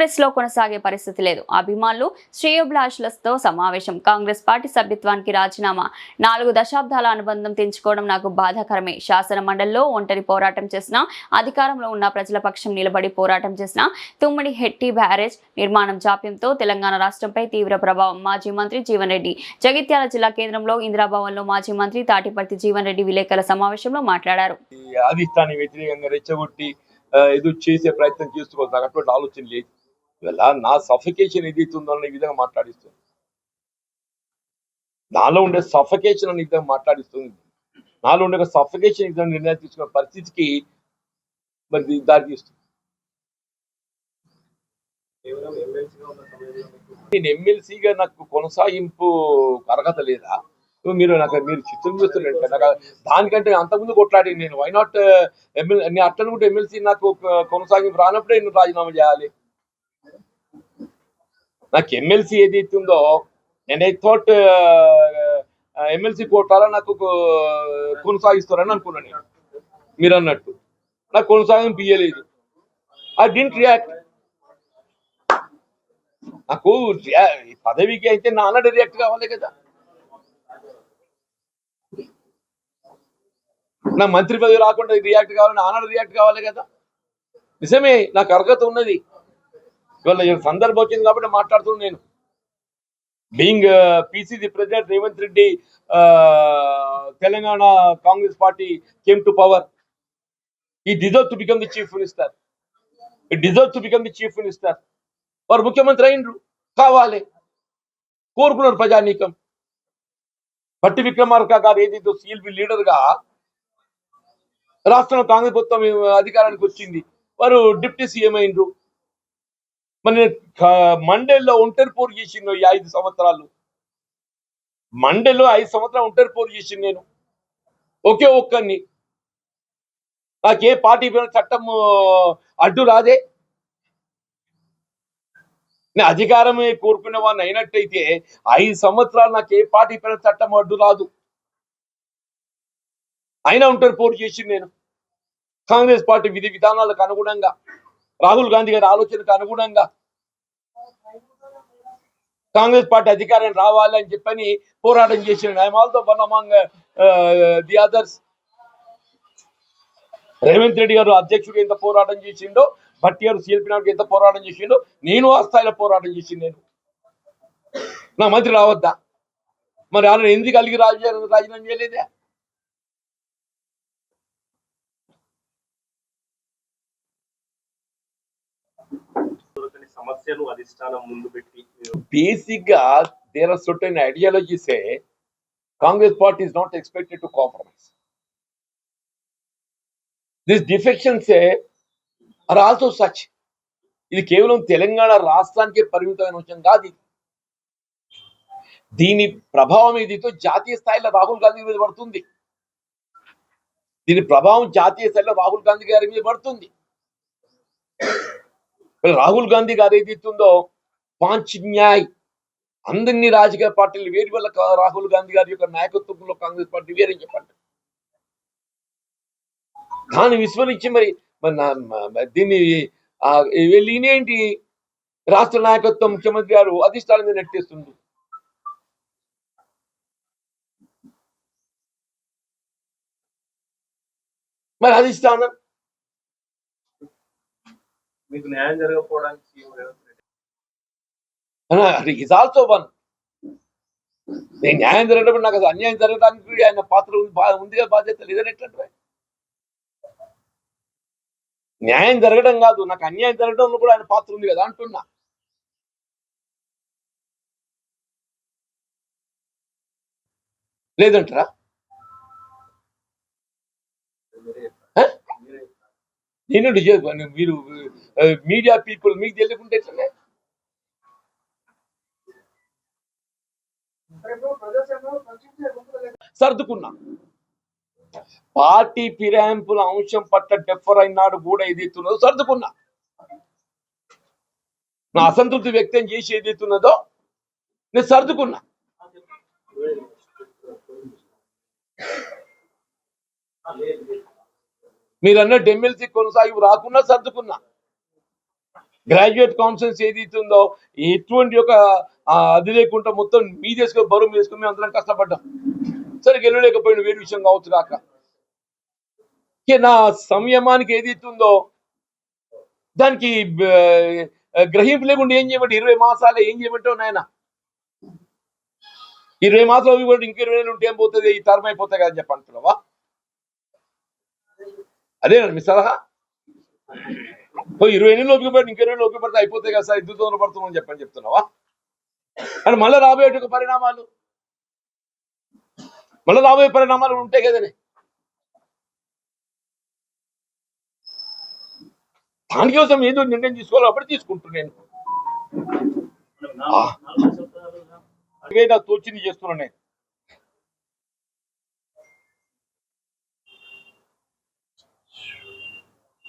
కాంగ్రెస్ లో కొనసాగే పరిస్థితి లేదు. అభిమానులు శ్రేయోభిలాషులతో సమావేశం. కాంగ్రెస్ పార్టీ సభ్యత్వానికి రాజీనామా. 4 దశాబ్దాల అనుబంధం తెంచుకోవడం నాకు బాధాకరమే. శాసన మండలిలో ఒంటరి పోరాటం చేసిన, అధికారంలో ఉన్న ప్రజల పక్షం నిలబడి పోరాటం చేసిన తుమ్మడి హెట్టి బ్యారేజ్ నిర్మాణం జాప్యంతో తెలంగాణ రాష్ట్రంపై తీవ్ర ప్రభావం. మాజీ మంత్రి జీవన్ రెడ్డి జగిత్యాల జిల్లా కేంద్రంలో ఇందిరాభవన్ లో మాజీ మంత్రి తాటిపర్తి జీవన్ రెడ్డి విలేకరుల సమావేశంలో మాట్లాడారు. ఆదిష్టాన్ని వ్యతిరేకంగా రెచ్చగొట్టి ఎదురు చేసే ప్రయత్నం చేసుకోవచ్చు. నాకు అటువంటి ఆలోచన లేదు. ఇవాళ నా సఫికేషన్ ఏదైతుందో అన్న విధంగా మాట్లాడిస్తుంది, నాలో ఉండే సఫికేషన్ అనే విధంగా మాట్లాడిస్తుంది, నాలో ఉండే సఫికేషన్ విధంగా నిర్ణయం తీసుకున్న పరిస్థితికి మరి దారి తీస్తుంది. నేను ఎమ్మెల్సీగా నాకు కొనసాగింపు అర్హత లేదా? మీరు చిత్రం చూస్తున్నారు. నాకు దానికంటే అంతకుముందు కొట్లాడి నేను వై నాట్ నేను అట్లనుకుంటే ఎమ్మెల్సీ నాకు కొనసాగింపు రానప్పుడే నేను రాజీనామా చేయాలి. నాకు ఎమ్మెల్సీ ఏదైతే ఉందో నేను థాట్ ఎమ్మెల్సీ కోటాలో నాకు కొనసాగిస్తారని అనుకున్నాను. నేను మీరు అన్నట్టు నాకు కొనసాగింపు ఇయ్యలేదు. I didn't react. నాకు పదవికి అయితే నాన్నడి రియాక్ట్ కావాలి కదా. నా మంత్రి పదవి రాకుండా రియాక్ట్ కావాలి, నాన్నడి రియాక్ట్ కావాలి కదా. నిజమే, నాకు అర్హత ఉన్నది. ఇవాళ సందర్భం వచ్చింది కాబట్టి మాట్లాడుతున్నాను. నేను being PCC president Revanth Reddy Telangana Congress party came to power. He deserve to become the chief minister. వారు ముఖ్యమంత్రి అయినరు కావాలి, కోరుకున్నారు ప్రజానీకం. భట్టి విక్రమార్క గారు ఏదైతే సిఎల్పి లీడర్ గా రాష్ట్రంలో కాంగ్రెస్ ప్రభుత్వం అధికారానికి వచ్చింది, వారు డిప్యూటీ సీఎం అయినరు. మరి మండేలో ఒంటరి పోరు చేసిండు. ఈ 5 సంవత్సరాలు మండేలో 5 సంవత్సరాలు ఒంటరి పోరు చేసింది నేను ఒకే ఒక్కరిని. నాకే పార్టీ చట్టం అడ్డు రాదే. నేను అధికారమే కోరుకునే వాడిని అయినట్టయితే 5 సంవత్సరాలు నాకు ఏ పార్టీ పైన చట్టం అడ్డు రాదు. అయినా ఒంటరి పోరు చేసింది నేను. కాంగ్రెస్ పార్టీ విధి విధానాలకు అనుగుణంగా, రాహుల్ గాంధీ గారి ఆలోచనకు అనుగుణంగా కాంగ్రెస్ పార్టీ అధికారం రావాలి అని చెప్పని పోరాటం చేసిండు. I'm also one among the others. Revanth Reddy గారు అధ్యక్షుడు ఎంత పోరాటం చేసిండో, భట్టి గారు సిఎల్పి నాయకుడు ఎంత పోరాటం చేసిండో, నేను ఆ స్థాయిలో పోరాటం చేసింది. నేను నా మంత్రి రావద్దా? మరి ఆయన ఎందుకు కలిగి రాజీనామా చేయలేదే? సమస్యను అధిష్టానం ముందు పెట్టి బేసిక్ గా there are certain ideologies. Congress party is not expected to compromise. These defections are also such. ఇది కేవలం తెలంగాణ రాష్ట్రానికి పరిమితమైన విషయం కాదు. దీని ప్రభావం ఏదైతే జాతీయ స్థాయిలో రాహుల్ గాంధీ మీద పడుతుంది. దీని ప్రభావం జాతీయ స్థాయిలో రాహుల్ గాంధీ గారి మీద పడుతుంది. రాహుల్ గాంధీ గారు ఏదైతుందో పాంచ్ న్యాయ్, అందరినీ రాజకీయ పార్టీలు వేరు వల్ల రాహుల్ గాంధీ గారి యొక్క నాయకత్వంలో కాంగ్రెస్ పార్టీ వేరని చెప్పండి. దాన్ని విస్మరించి మరి దీన్ని వీళ్ళేంటి రాష్ట్ర నాయకత్వం ముఖ్యమంత్రి గారు అధిష్టానం మీద నెట్టేస్తుంది. మరి అధిష్టానం మీకు న్యాయం జరగకపోవడానికి ఈజ్ ఆల్సో వన్. నేను న్యాయం జరగడం, నాకు అసలు అన్యాయం జరగడానికి ఆయన పాత్ర ఉందిగా, బాధ్యత లేదని ఎట్లంటే న్యాయం జరగడం కాదు, నాకు అన్యాయం జరగడంలో కూడా ఆయన పాత్ర ఉంది కదా అంటున్నా. లేదంటారా? నేను మీరు మీడియా పీపుల్ మీకు తెలియకుంటే ఎట్లనే సర్దుకున్నా. పార్టీ ఫిరాయింపుల అంశం పట్ల డెఫర్ అయినాడు కూడా ఏదైతున్నదో సర్దుకున్నా. నా అసంతృప్తి వ్యక్తం చేసి ఏదైతున్నదో నేను సర్దుకున్నా. మీరు అన్నట్టు ఎమ్మెల్సీ కొనసాగి రాకున్నా సర్దుకున్నా. గ్రాడ్యుయేట్ కాన్ఫరెన్స్ ఏదైతే ఉందో ఎటువంటి ఒక అది లేకుండా మొత్తం మీ చేసుకొని బరువు చేసుకొని మేము అందరం కష్టపడ్డాం. సరే గెలవలేకపోయిన వేరే విషయం కావచ్చు కాక నా సంయమానికి ఏదైతే ఉందో దానికి గ్రహింపు లేకుండా ఏం చేయమంటే 20 మాసాలే ఏం చేయమంటావు నాయన? 20 మాసాలు ఇవ్వండి, ఇంక 20 నెలలు ఉంటే ఏం పోతుంది, ఈ టర్మ్ అయిపోతాయి కదా చెప్పి అంటున్నావా? అదేనా మీ సలహా? 20 నెలలు ఓపికపడి ఇంక 20 నెలలు ఓపికపడితే అయిపోతాయి కదా సార్, ఇద్దరు పడుతున్నామని చెప్పని చెప్తున్నావా? అని మళ్ళీ రాబోయే పరిణామాలు ఉంటాయి కదనే. దానికోసం ఏదో నిర్ణయం తీసుకోవాలి, అప్పుడు తీసుకుంటున్నాను. నాకు తోచింది చేస్తున్నాను నేను.